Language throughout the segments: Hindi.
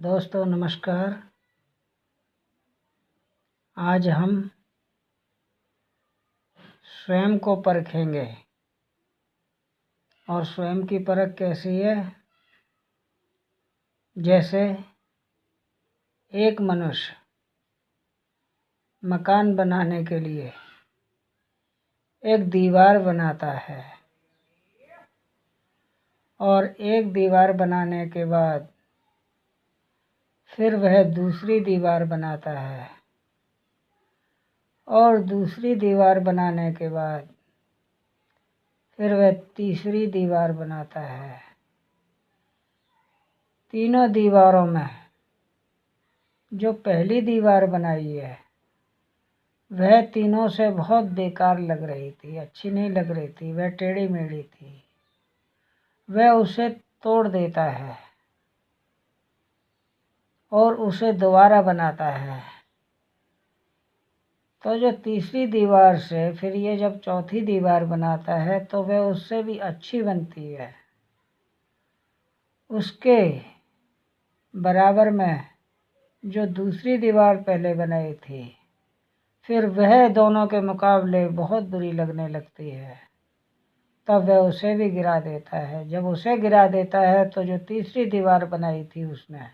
दोस्तों नमस्कार। आज हम स्वयं को परखेंगे। और स्वयं की परख कैसी है? जैसे एक मनुष्य मकान बनाने के लिए एक दीवार बनाता है और एक दीवार बनाने के बाद फिर वह दूसरी दीवार बनाता है और दूसरी दीवार बनाने के बाद फिर वह तीसरी दीवार बनाता है। तीनों दीवारों में जो पहली दीवार बनाई है वह तीनों से बहुत बेकार लग रही थी, अच्छी नहीं लग रही थी, वह टेढ़ी मेढ़ी थी। वह उसे तोड़ देता है और उसे दोबारा बनाता है। तो जो तीसरी दीवार से फिर ये जब चौथी दीवार बनाता है तो वह उससे भी अच्छी बनती है। उसके बराबर में जो दूसरी दीवार पहले बनाई थी फिर वह दोनों के मुकाबले बहुत बुरी लगने लगती है। तब वह उसे भी गिरा देता है। जब उसे गिरा देता है तो जो तीसरी दीवार बनाई थी उसने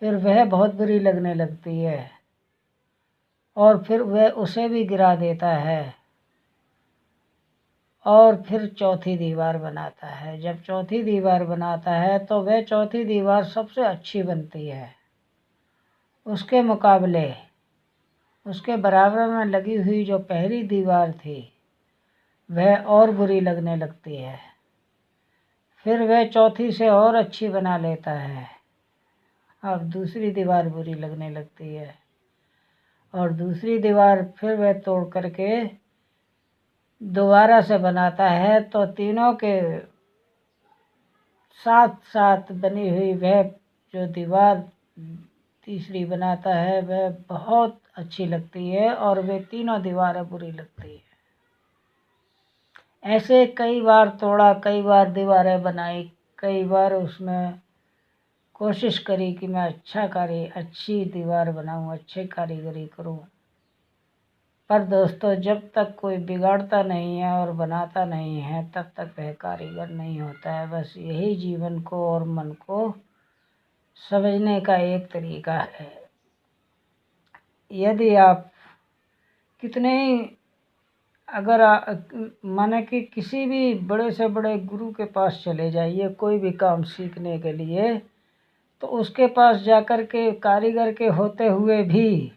फिर वह बहुत बुरी लगने लगती है और फिर वह उसे भी गिरा देता है और फिर चौथी दीवार बनाता है। जब चौथी दीवार बनाता है तो वह चौथी दीवार सबसे अच्छी बनती है। उसके मुकाबले उसके बराबर में लगी हुई जो पहली दीवार थी वह और बुरी लगने लगती है। फिर वह चौथी से और अच्छी बना लेता है। अब दूसरी दीवार बुरी लगने लगती है और दूसरी दीवार फिर वह तोड़ करके दोबारा से बनाता है। तो तीनों के साथ साथ बनी हुई वह जो दीवार तीसरी बनाता है वह बहुत अच्छी लगती है और वे तीनों दीवारें बुरी लगती है। ऐसे कई बार तोड़ा, कई बार दीवारें बनाई, कई बार उसमें कोशिश करी कि मैं अच्छी दीवार बनाऊं, अच्छी कारीगरी करूं। पर दोस्तों जब तक कोई बिगाड़ता नहीं है और बनाता नहीं है तब तक वह कारीगर नहीं होता है। बस यही जीवन को और मन को समझने का एक तरीका है। यदि आप कितने ही अगर माने कि किसी भी बड़े से बड़े गुरु के पास चले जाइए कोई भी काम सीखने के लिए, तो उसके पास जाकर के कारीगर के होते हुए भी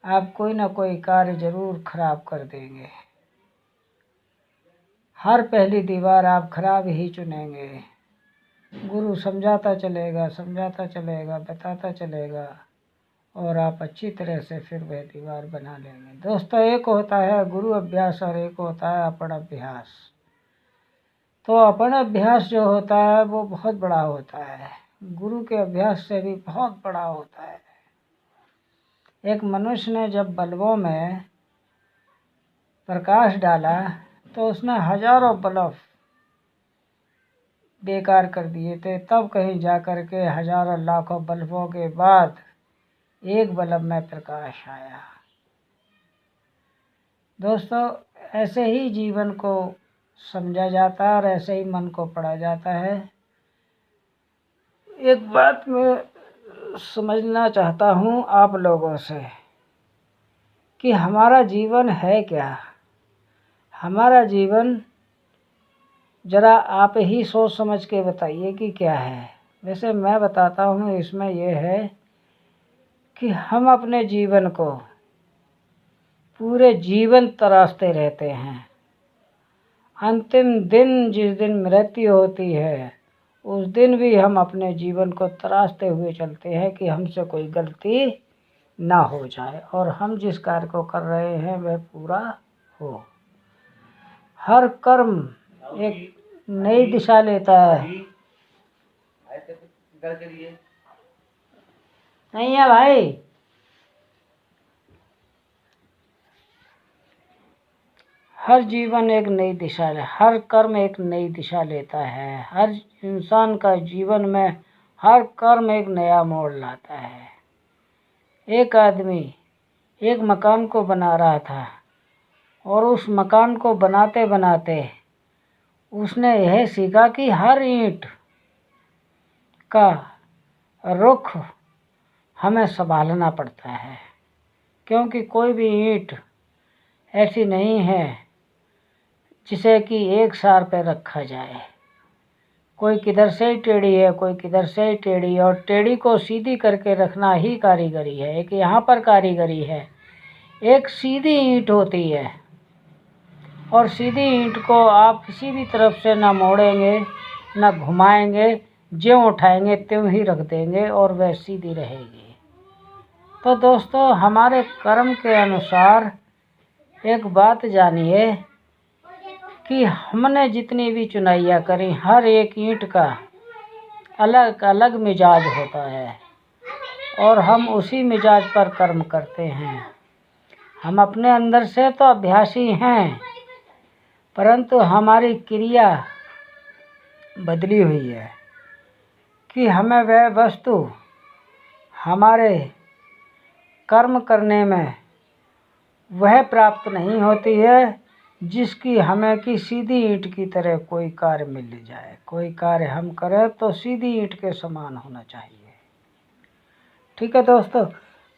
आप कोई ना कोई कार्य जरूर खराब कर देंगे। हर पहली दीवार आप खराब ही चुनेंगे। गुरु समझाता चलेगा, बताता चलेगा और आप अच्छी तरह से फिर वह दीवार बना लेंगे। दोस्तों एक होता है गुरु अभ्यास और एक होता है अपन अभ्यास। तो अपन अभ्यास जो होता है वो बहुत बड़ा होता है, गुरु के अभ्यास से भी बहुत बड़ा होता है। एक मनुष्य ने जब बल्बों में प्रकाश डाला तो उसने हजारों बल्ब बेकार कर दिए थे। तब कहीं जाकर के हजारों लाखों बल्बों के बाद एक बल्ब में प्रकाश आया। दोस्तों ऐसे ही जीवन को समझा जाता है और ऐसे ही मन को पढ़ा जाता है। एक बात मैं समझना चाहता हूँ आप लोगों से कि हमारा जीवन है क्या। हमारा जीवन जरा आप ही सोच समझ के बताइए कि क्या है। वैसे मैं बताता हूँ, इसमें यह है कि हम अपने जीवन को पूरे जीवन तराशते रहते हैं। अंतिम दिन जिस दिन मृत्यु होती है उस दिन भी हम अपने जीवन को तराशते हुए चलते हैं कि हमसे कोई गलती ना हो जाए और हम जिस कार्य को कर रहे हैं वह पूरा हो। हर कर्म एक नई दिशा लेता है। नहीं है भाई, हर जीवन एक नई दिशा है, हर कर्म एक नई दिशा लेता है। हर इंसान का जीवन में हर कर्म एक नया मोड़ लाता है। एक आदमी एक मकान को बना रहा था और उस मकान को बनाते बनाते उसने यह सीखा कि हर ईंट का रुख हमें संभालना पड़ता है, क्योंकि कोई भी ईंट ऐसी नहीं है जिसे कि एक सार पे रखा जाए। कोई किधर से ही टेढ़ी है, कोई किधर से ही टेढ़ी है, और टेढ़ी को सीधी करके रखना ही कारीगरी है। एक यहाँ पर कारीगरी है। एक सीधी ईंट होती है और सीधी ईंट को आप किसी भी तरफ से ना मोड़ेंगे ना घुमाएंगे, ज्यों उठाएंगे त्यों ही रख देंगे और वह सीधी रहेगी। तो दोस्तों, हमारे कर्म के अनुसार एक बात जानिए कि हमने जितनी भी चुनाइयाँ करी, हर एक ईंट का अलग अलग मिजाज होता है और हम उसी मिजाज पर कर्म करते हैं। हम अपने अंदर से तो अभ्यासी हैं, परंतु हमारी क्रिया बदली हुई है कि हमें वह वस्तु हमारे कर्म करने में वह प्राप्त नहीं होती है जिसकी हमें कि सीधी ईंट की तरह कोई कार्य मिल जाए। कोई कार्य हम करें तो सीधी ईंट के समान होना चाहिए। ठीक है दोस्तों,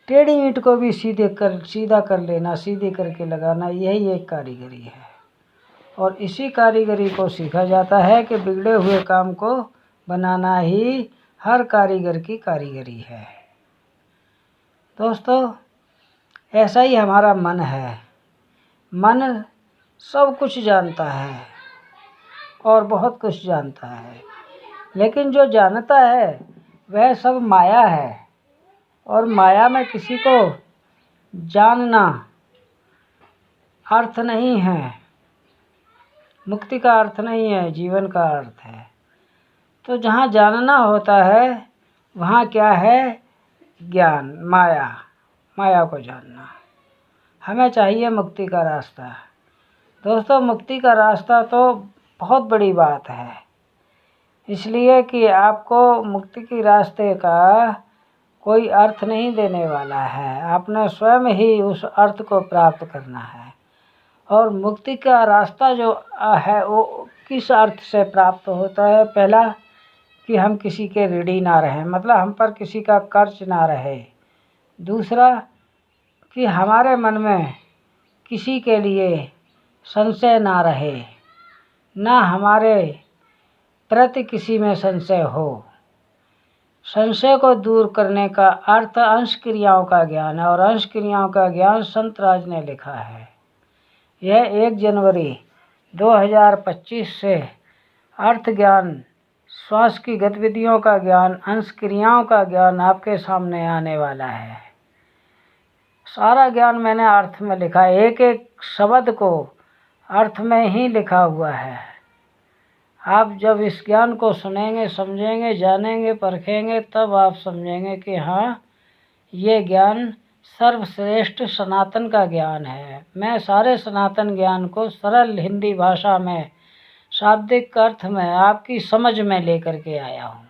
टेढ़ी ईंट को भी सीधा कर लेना, सीधी करके लगाना, यही एक कारीगरी है। और इसी कारीगरी को सीखा जाता है कि बिगड़े हुए काम को बनाना ही हर कारीगर की कारीगरी है। दोस्तों, ऐसा ही हमारा मन है। मन सब कुछ जानता है और बहुत कुछ जानता है, लेकिन जो जानता है वह सब माया है, और माया में किसी को जानना अर्थ नहीं है। मुक्ति का अर्थ नहीं है, जीवन का अर्थ है। तो जहाँ जानना होता है वहाँ क्या है? ज्ञान, माया को जानना। हमें चाहिए मुक्ति का रास्ता। दोस्तों, मुक्ति का रास्ता तो बहुत बड़ी बात है, इसलिए कि आपको मुक्ति के रास्ते का कोई अर्थ नहीं देने वाला है। आपने स्वयं ही उस अर्थ को प्राप्त करना है। और मुक्ति का रास्ता जो है वो किस अर्थ से प्राप्त होता है? पहला कि हम किसी के ऋणी ना रहें, मतलब हम पर किसी का कर्ज ना रहे। दूसरा कि हमारे मन में किसी के लिए संशय ना रहे, ना हमारे प्रति किसी में संशय हो। संशय को दूर करने का अर्थ अंश क्रियाओं का ज्ञान है, और अंश क्रियाओं का ज्ञान संतराज ने लिखा है। यह 1 जनवरी 2025 से अर्थ ज्ञान, श्वास की गतिविधियों का ज्ञान, अंश क्रियाओं का ज्ञान आपके सामने आने वाला है। सारा ज्ञान मैंने अर्थ में लिखा है, एक एक शब्द को अर्थ में ही लिखा हुआ है। आप जब इस ज्ञान को सुनेंगे, समझेंगे, जानेंगे, परखेंगे, तब आप समझेंगे कि हाँ, ये ज्ञान सर्वश्रेष्ठ सनातन का ज्ञान है। मैं सारे सनातन ज्ञान को सरल हिंदी भाषा में, शाब्दिक अर्थ में, आपकी समझ में लेकर के आया हूँ।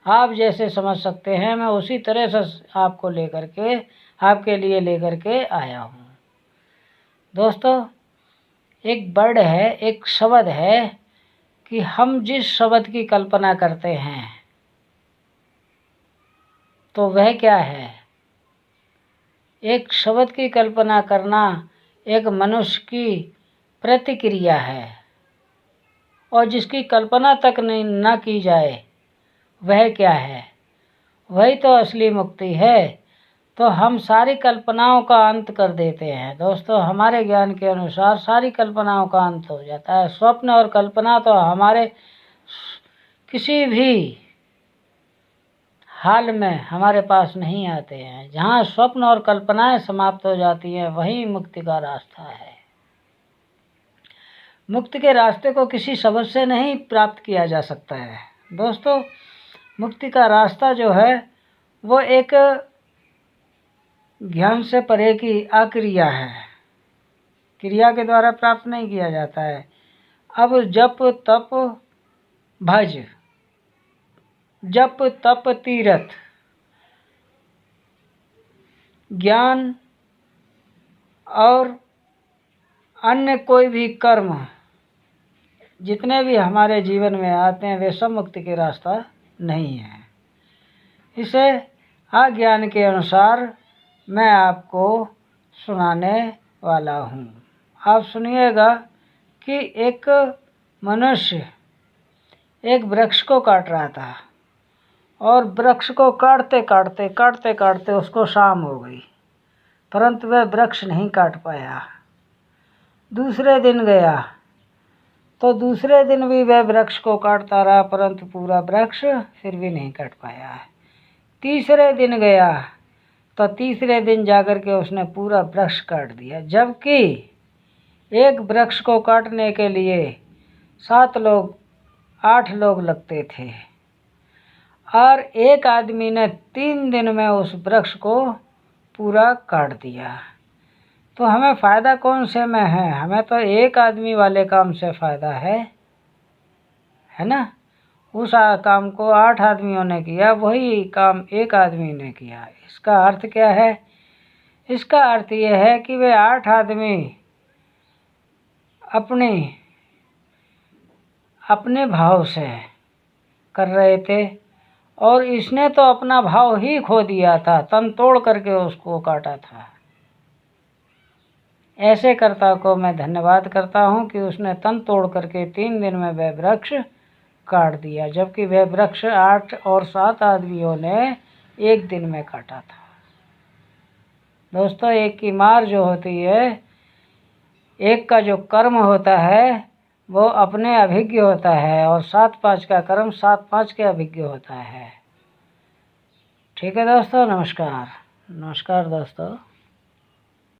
आप जैसे समझ सकते हैं, मैं उसी तरह से आपको लेकर के, आपके लिए लेकर के आया हूँ। दोस्तों, एक वर्ड है, एक शब्द है कि हम जिस शब्द की कल्पना करते हैं तो वह क्या है? एक शब्द की कल्पना करना एक मनुष्य की प्रतिक्रिया है, और जिसकी कल्पना तक नहीं ना की जाए वह क्या है? वही तो असली मुक्ति है। तो हम सारी कल्पनाओं का अंत कर देते हैं। दोस्तों, हमारे ज्ञान के अनुसार सारी कल्पनाओं का अंत हो जाता है। स्वप्न और कल्पना तो हमारे किसी भी हाल में हमारे पास नहीं आते हैं। जहाँ स्वप्न और कल्पनाएं समाप्त हो जाती हैं वही मुक्ति का रास्ता है। मुक्ति के रास्ते को किसी शब्द से नहीं प्राप्त किया जा सकता है। दोस्तों, मुक्ति का रास्ता जो है वो एक ज्ञान से परे की अक्रिया है। क्रिया के द्वारा प्राप्त नहीं किया जाता है। अब जप तप भज जप तप तीरथ ज्ञान और अन्य कोई भी कर्म जितने भी हमारे जीवन में आते हैं वे सब मुक्ति के रास्ता नहीं है। इसे अज्ञान के अनुसार मैं आपको सुनाने वाला हूँ। आप सुनिएगा कि एक मनुष्य एक वृक्ष को काट रहा था और वृक्ष को काटते काटते उसको शाम हो गई, परंतु वह वृक्ष नहीं काट पाया। दूसरे दिन गया तो दूसरे दिन भी वह वृक्ष को काटता रहा, परंतु पूरा वृक्ष फिर भी नहीं काट पाया। तीसरे दिन गया तो तीसरे दिन जाकर के उसने पूरा वृक्ष काट दिया, जबकि एक वृक्ष को काटने के लिए 7 लोग 8 लोग लगते थे और एक आदमी ने 3 दिन में उस वृक्ष को पूरा काट दिया। तो हमें फ़ायदा कौन से में है? हमें तो एक आदमी वाले काम से फ़ायदा है ना। उस काम को 8 आदमियों ने किया, वही काम एक आदमी ने किया। इसका अर्थ क्या है? इसका अर्थ यह है कि वे 8 आदमी अपने भाव से कर रहे थे और इसने तो अपना भाव ही खो दिया था, तन तोड़ करके उसको काटा था। ऐसे कर्ता को मैं धन्यवाद करता हूँ कि उसने तन तोड़ करके 3 दिन में वह वृक्ष काट दिया, जबकि वह वृक्ष 8 और 7 आदमियों ने एक दिन में काटा था। दोस्तों, एक की मार जो होती है, एक का जो कर्म होता है वो अपने अभिज्ञ होता है और 7-5 का कर्म 7-5 के अभिज्ञ होता है। ठीक है दोस्तों, नमस्कार दोस्तों।